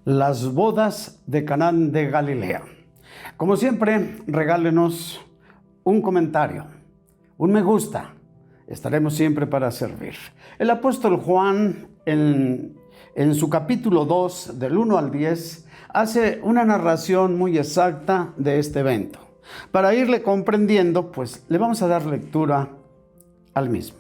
Las bodas de Canaán de Galilea. Como siempre, regálenos un comentario, un me gusta. Estaremos siempre para servir. El apóstol Juan, en su capítulo 2, del 1 al 10, hace una narración muy exacta de este evento. Para irle comprendiendo, pues le vamos a dar lectura al mismo.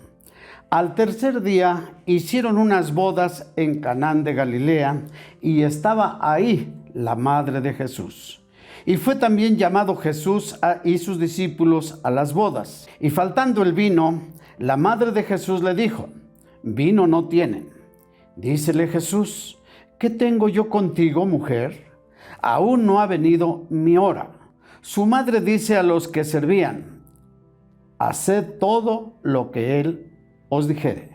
Al tercer día hicieron unas bodas en Canaán de Galilea y estaba ahí la madre de Jesús. Y fue también llamado Jesús y sus discípulos a las bodas. Y faltando el vino, la madre de Jesús le dijo: vino no tienen. Dícele Jesús: ¿qué tengo yo contigo, mujer? Aún no ha venido mi hora. Su madre dice a los que servían: haced todo lo que él os dijere.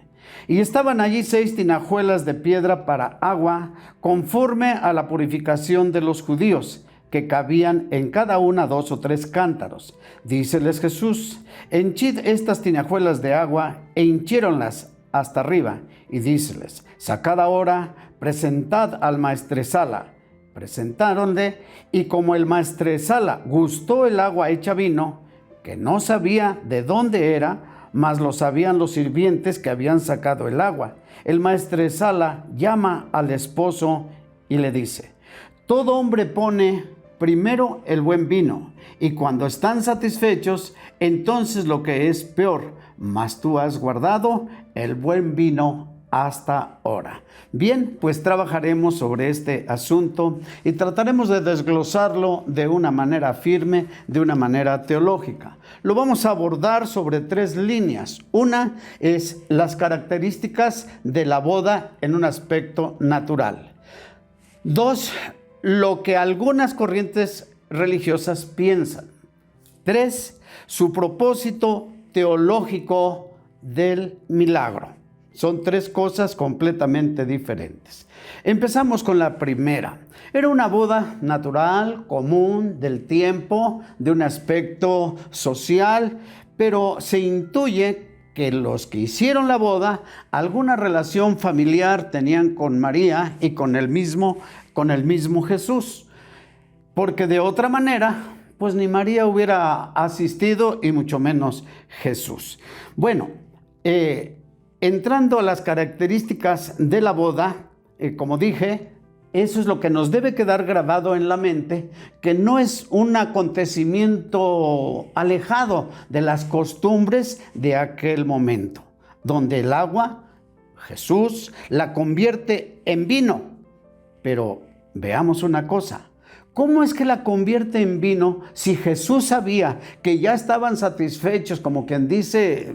Y estaban allí 6 tinajuelas de piedra para agua, conforme a la purificación de los judíos, que cabían en cada una 2 o 3 cántaros. Díceles Jesús: henchid estas tinajuelas de agua, e hinchiéronlas hasta arriba. Y díceles: sacad ahora, presentad al maestresala. Presentáronle, y como el maestresala gustó el agua hecha vino, que no sabía de dónde era, mas lo sabían los sirvientes que habían sacado el agua, el maestresala llama al esposo y le dice: todo hombre pone primero el buen vino, y cuando están satisfechos, entonces lo que es peor, mas tú has guardado el buen vino hasta ahora. Bien, pues trabajaremos sobre este asunto y trataremos de desglosarlo de una manera firme, de una manera teológica. Lo vamos a abordar sobre 3 líneas. Una es las características de la boda en un aspecto natural. 2, lo que algunas corrientes religiosas piensan. 3, su propósito teológico del milagro. Son 3 cosas completamente diferentes. Empezamos con la primera. Era una boda natural, común, del tiempo, de un aspecto social, pero se intuye que los que hicieron la boda, alguna relación familiar tenían con María y con el mismo Jesús. Porque de otra manera, pues ni María hubiera asistido y mucho menos Jesús. Bueno, entrando a las características de la boda, como dije, eso es lo que nos debe quedar grabado en la mente, que no es un acontecimiento alejado de las costumbres de aquel momento, donde el agua, Jesús, la convierte en vino. Pero veamos una cosa. ¿Cómo es que la convierte en vino si Jesús sabía que ya estaban satisfechos, como quien dice,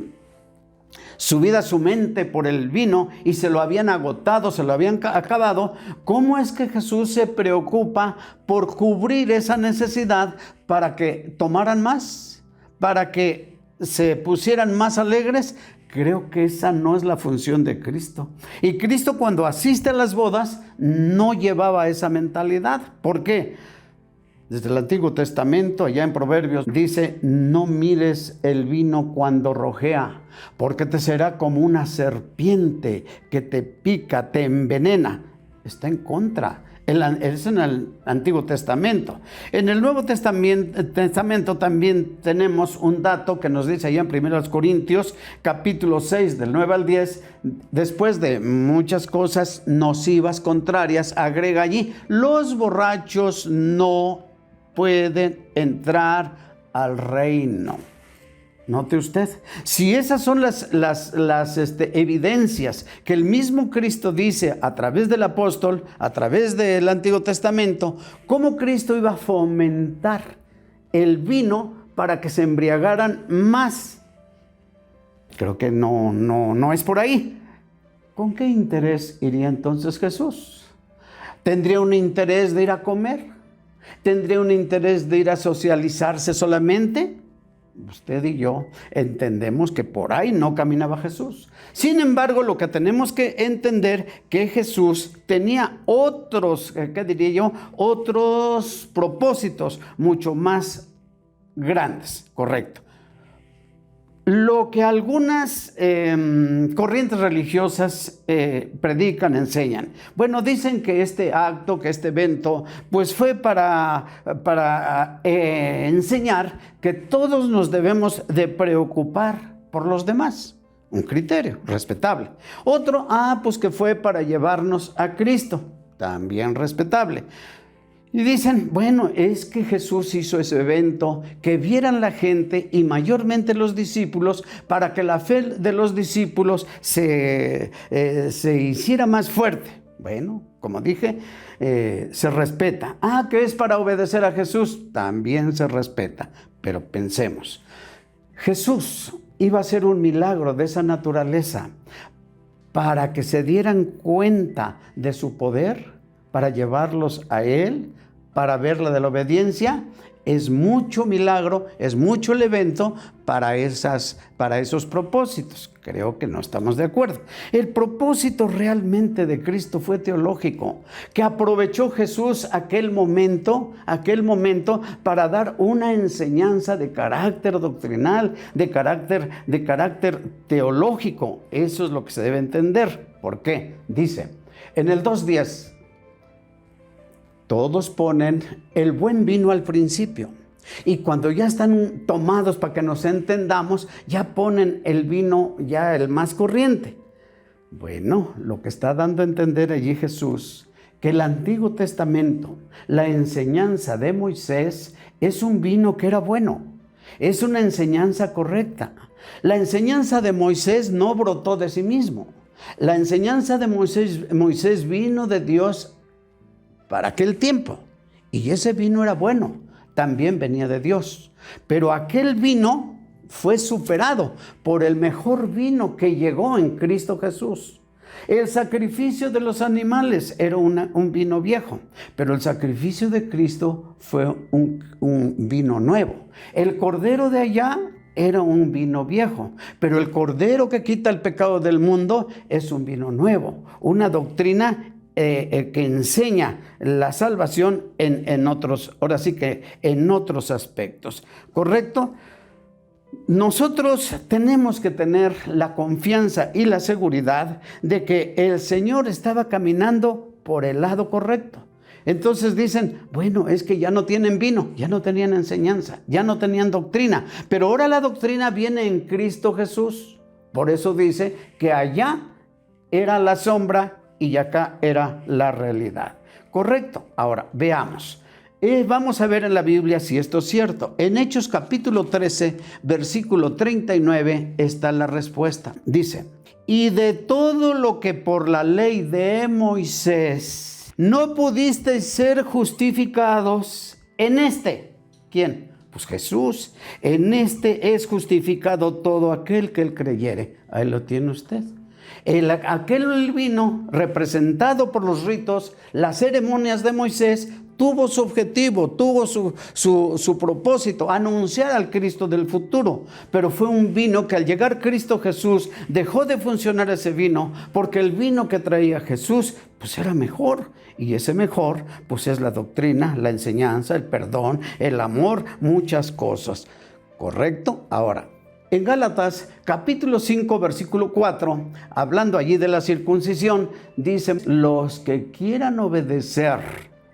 subida su mente por el vino y se lo habían agotado, se lo habían acabado? ¿Cómo es que Jesús se preocupa por cubrir esa necesidad para que tomaran más, para que se pusieran más alegres? Creo que esa no es la función de Cristo. Y Cristo, cuando asiste a las bodas, no llevaba esa mentalidad. ¿Por qué? Desde el Antiguo Testamento, allá en Proverbios, dice: no mires el vino cuando rojea, porque te será como una serpiente que te pica, te envenena. Está en contra. Es en el Antiguo Testamento. En el Nuevo Testamento también tenemos un dato que nos dice allá en 1 Corintios, capítulo 6, del 9 al 10, después de muchas cosas nocivas, contrarias, agrega allí: los borrachos no pueden entrar al reino. Note usted, si esas son las evidencias que el mismo Cristo dice a través del apóstol, a través del Antiguo Testamento, ¿cómo Cristo iba a fomentar el vino para que se embriagaran más? Creo que no es por ahí. ¿Con qué interés iría entonces Jesús? ¿Tendría un interés de ir a comer? ¿Tendría un interés de ir a socializarse solamente? Usted y yo entendemos que por ahí no caminaba Jesús. Sin embargo, lo que tenemos que entender que Jesús tenía otros propósitos mucho más grandes, correcto. lo que algunas corrientes religiosas predican, enseñan. Bueno, dicen que este acto, que este evento, pues fue para enseñar que todos nos debemos de preocupar por los demás. Un criterio respetable. Otro, pues que fue para llevarnos a Cristo. También respetable. Y dicen, bueno, es que Jesús hizo ese evento, que vieran la gente y mayormente los discípulos, para que la fe de los discípulos se hiciera más fuerte. Bueno, como dije, se respeta. Que es para obedecer a Jesús, también se respeta. Pero pensemos, Jesús iba a hacer un milagro de esa naturaleza para que se dieran cuenta de su poder, para llevarlos a Él, para ver la de la obediencia. Es mucho milagro, es mucho el evento para esos propósitos. Creo que no estamos de acuerdo. El propósito realmente de Cristo fue teológico, que aprovechó Jesús aquel momento para dar una enseñanza de carácter doctrinal, de carácter teológico. Eso es lo que se debe entender. ¿Por qué? Dice, en el 2:10, todos ponen el buen vino al principio. Y cuando ya están tomados para que nos entendamos, ya ponen el vino, ya el más corriente. Bueno, lo que está dando a entender allí Jesús, que el Antiguo Testamento, la enseñanza de Moisés, es un vino que era bueno. Es una enseñanza correcta. La enseñanza de Moisés no brotó de sí mismo. La enseñanza de Moisés vino de Dios para aquel tiempo. Y ese vino era bueno, también venía de Dios. Pero aquel vino fue superado por el mejor vino que llegó en Cristo Jesús. El sacrificio de los animales era un vino viejo, pero el sacrificio de Cristo fue un vino nuevo. El cordero de allá era un vino viejo, pero el cordero que quita el pecado del mundo es un vino nuevo, una doctrina que enseña la salvación en otros, ahora sí que en otros aspectos, ¿correcto? Nosotros tenemos que tener la confianza y la seguridad de que el Señor estaba caminando por el lado correcto. Entonces dicen, bueno, es que ya no tienen vino, ya no tenían enseñanza, ya no tenían doctrina, pero ahora la doctrina viene en Cristo Jesús. Por eso dice que allá era la sombra y acá era la realidad. ¿Correcto? Ahora, veamos. Vamos a ver en la Biblia si esto es cierto. En Hechos capítulo 13, versículo 39, está la respuesta. Dice, y de todo lo que por la ley de Moisés no pudisteis ser justificados en este. ¿Quién? Pues Jesús. En este es justificado todo aquel que él creyere. Ahí lo tiene usted. Aquel vino representado por los ritos, las ceremonias de Moisés, tuvo su objetivo, tuvo su propósito, anunciar al Cristo del futuro. Pero fue un vino que al llegar Cristo Jesús dejó de funcionar ese vino, porque el vino que traía Jesús pues era mejor. Y ese mejor pues es la doctrina, la enseñanza, el perdón, el amor, muchas cosas. ¿Correcto? Ahora, en Gálatas capítulo 5 versículo 4, hablando allí de la circuncisión, dice, los que quieran obedecer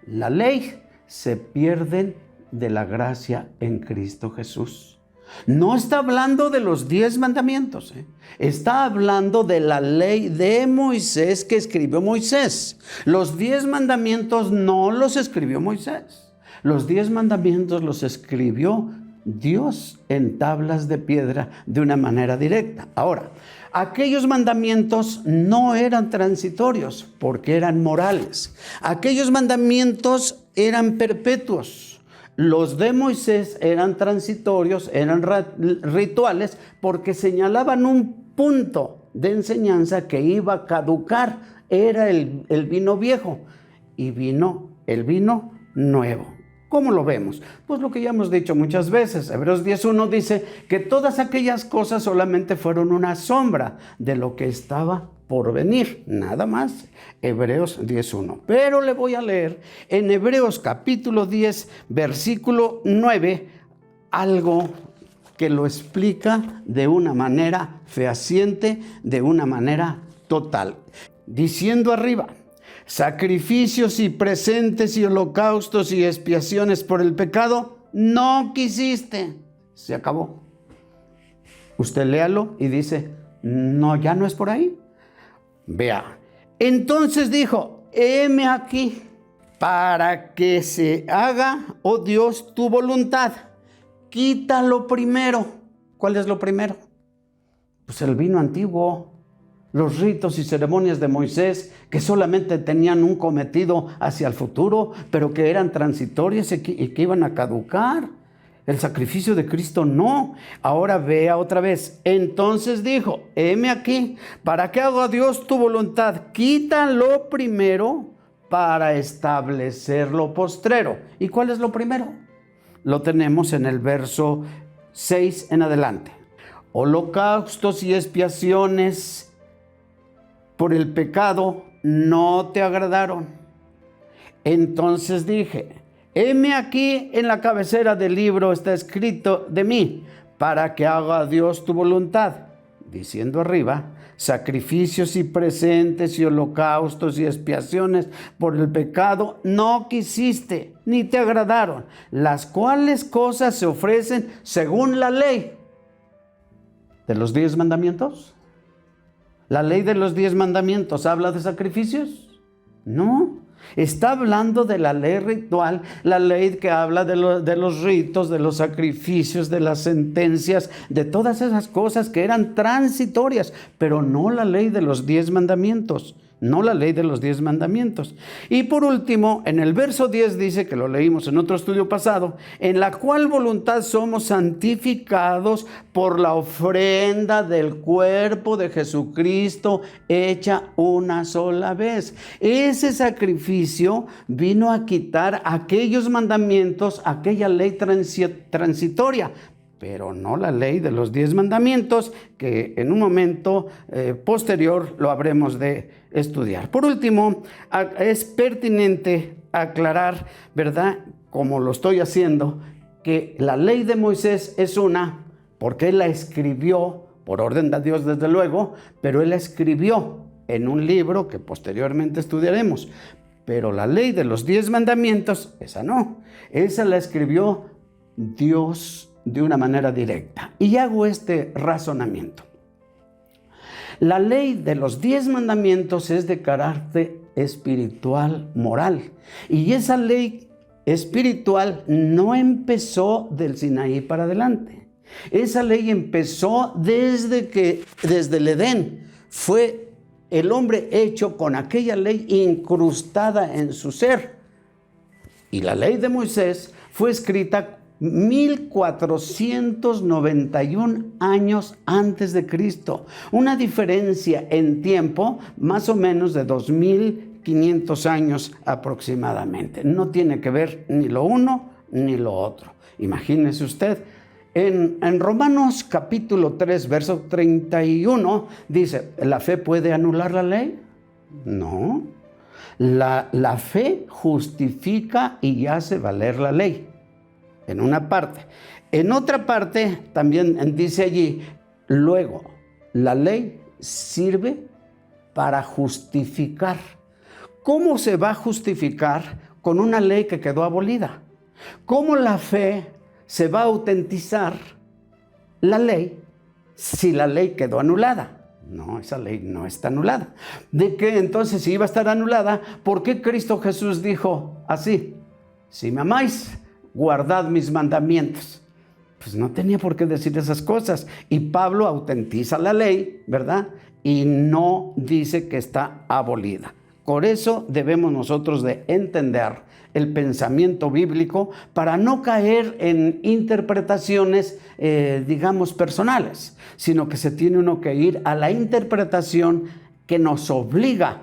la ley se pierden de la gracia en Cristo Jesús. No está hablando de los 10 mandamientos, está hablando de la ley de Moisés que escribió Moisés. Los 10 mandamientos no los escribió Moisés. Los 10 mandamientos los escribió Dios en tablas de piedra de una manera directa. Ahora, aquellos mandamientos no eran transitorios porque eran morales. Aquellos mandamientos eran perpetuos. Los de Moisés eran transitorios, eran rituales porque señalaban un punto de enseñanza que iba a caducar. Era el vino viejo y vino el vino nuevo. ¿Cómo lo vemos? Pues lo que ya hemos dicho muchas veces. Hebreos 10:1 dice que todas aquellas cosas solamente fueron una sombra de lo que estaba por venir, nada más. Hebreos 10:1. Pero le voy a leer en Hebreos capítulo 10, versículo 9, algo que lo explica de una manera fehaciente, de una manera total. Diciendo arriba, sacrificios y presentes y holocaustos y expiaciones por el pecado, no quisiste. Se acabó. Usted léalo y dice, no, ya no es por ahí. Vea, entonces dijo, heme aquí, para que se haga, oh Dios, tu voluntad. Quita lo primero. ¿Cuál es lo primero? Pues el vino antiguo, los ritos y ceremonias de Moisés, que solamente tenían un cometido hacia el futuro, pero que eran transitorias y que iban a caducar. El sacrificio de Cristo no. Ahora vea otra vez. Entonces dijo, heme aquí, para que haga Dios tu voluntad. Quita lo primero para establecer lo postrero. ¿Y cuál es lo primero? Lo tenemos en el verso 6 en adelante. Holocaustos y expiaciones por el pecado no te agradaron. Entonces dije, heme aquí, en la cabecera del libro está escrito de mí, para que haga Dios tu voluntad. Diciendo arriba, sacrificios y presentes y holocaustos y expiaciones por el pecado no quisiste, ni te agradaron, las cuales cosas se ofrecen según la ley. ¿De los 10 mandamientos? ¿La ley de los 10 mandamientos habla de sacrificios? No. Está hablando de la ley ritual, la ley que habla de los ritos, de los sacrificios, de las sentencias, de todas esas cosas que eran transitorias, pero no la ley de los 10 mandamientos. No la ley de los 10 mandamientos. Y por último, en el verso 10 dice, que lo leímos en otro estudio pasado, en la cual voluntad somos santificados por la ofrenda del cuerpo de Jesucristo hecha una sola vez. Ese sacrificio vino a quitar aquellos mandamientos, aquella ley transitoria, pero no la ley de los 10 mandamientos, que en un momento posterior lo habremos de estudiar. Por último, es pertinente aclarar, ¿verdad?, como lo estoy haciendo, que la ley de Moisés es una, porque él la escribió, por orden de Dios desde luego, pero él la escribió en un libro que posteriormente estudiaremos. Pero la ley de los 10 mandamientos, esa no, esa la escribió Dios de una manera directa. Y hago este razonamiento. La ley de los 10 mandamientos es de carácter espiritual, moral. Y esa ley espiritual no empezó del Sinaí para adelante. Esa ley empezó desde el Edén. Fue el hombre hecho con aquella ley incrustada en su ser. Y la ley de Moisés fue escrita 1491 años antes de Cristo. Una diferencia en tiempo más o menos de 2500 años aproximadamente. No tiene que ver ni lo uno ni lo otro. Imagínese usted. En Romanos capítulo 3, verso 31, dice, ¿la fe puede anular la ley? No. La fe justifica y hace valer la ley. En una parte. En otra parte también dice allí, luego, la ley sirve para justificar. ¿Cómo se va a justificar con una ley que quedó abolida? ¿Cómo la fe se va a autentizar la ley si la ley quedó anulada? No, esa ley no está anulada. ¿De qué entonces si iba a estar anulada? ¿Por qué Cristo Jesús dijo así? Si me amáis, guardad mis mandamientos. Pues no tenía por qué decir esas cosas. Y Pablo autentiza la ley, ¿verdad? Y no dice que está abolida. Por eso debemos nosotros de entender el pensamiento bíblico para no caer en interpretaciones, digamos, personales, sino que se tiene uno que ir a la interpretación que nos obliga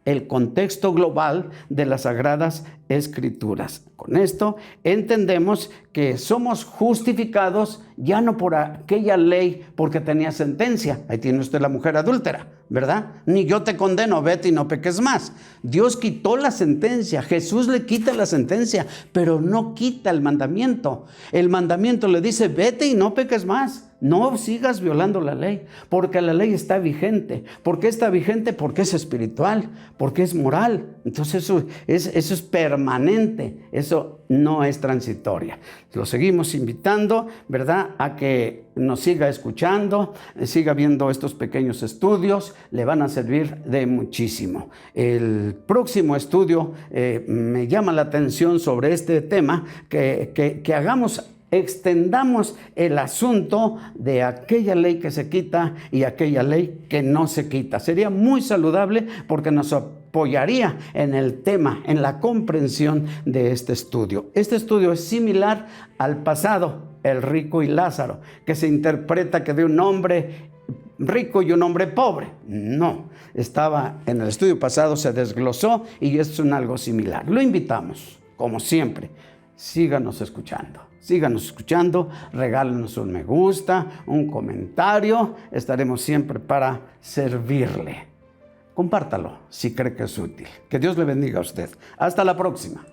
el contexto global de las Sagradas Escrituras. Con esto entendemos que somos justificados ya no por aquella ley porque tenía sentencia. Ahí tiene usted la mujer adúltera, ¿verdad? Ni yo te condeno, vete y no peques más. Dios quitó la sentencia, Jesús le quita la sentencia, pero no quita el mandamiento. El mandamiento le dice, vete y no peques más. No sigas violando la ley, porque la ley está vigente. ¿Por qué está vigente? Porque es espiritual, porque es moral. Entonces eso es permanente, eso no es transitoria. Lo seguimos invitando, ¿verdad?, a que nos siga escuchando, siga viendo estos pequeños estudios, le van a servir de muchísimo. El próximo estudio me llama la atención sobre este tema, que extendamos el asunto de aquella ley que se quita y aquella ley que no se quita. Sería muy saludable porque nos apoyaría en el tema, en la comprensión de este estudio. Este estudio es similar al pasado, el rico y Lázaro, que se interpreta que de un hombre rico y un hombre pobre. No, estaba en el estudio pasado, se desglosó y es algo similar. Lo invitamos, como siempre, síganos escuchando. Síganos escuchando, regálenos un me gusta, un comentario. Estaremos siempre para servirle. Compártalo si cree que es útil. Que Dios le bendiga a usted. Hasta la próxima.